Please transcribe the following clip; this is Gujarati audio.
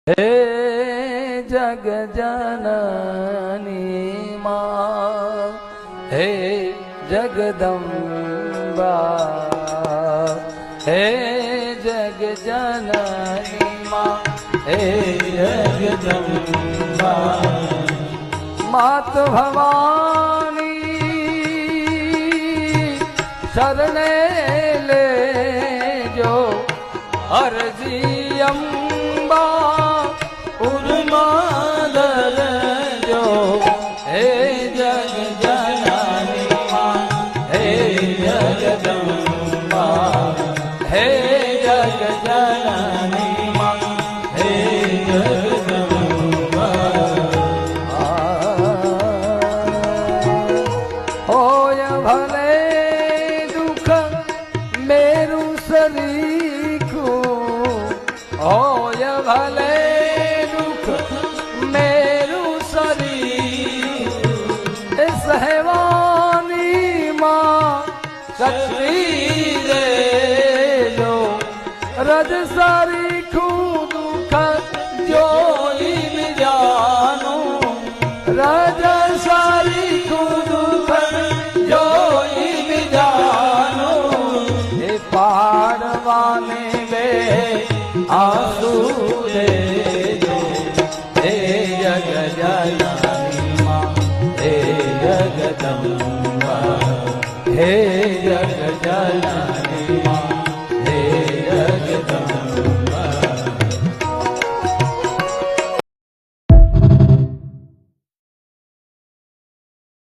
હે જગ જનની માં, હે જગદંબા, હે જગ જનની માં, હે જગદંબા, માત ભવાની શરણે લેજો અરજી અંબા ઉર્મા દરજો, હે જગ જનની માં, હે જગદંબા, હે જગ જનની માં, હે જગદંબા, હોય ભલે દુઃખ મેરું સરીખું, હોય ભલે દુઃખ મેરું શરીર, સહેવાની માં શક્તિ દેજો, રજ સરીખું દુઃખ જોઈ બીજાનું, રજ સરીખું દુઃખ જોઈ બીજાનું, એ પાડવાને બે આંસુ દેજો, હે જગ જનની માં, હે જગદંબા, હે જગ જનની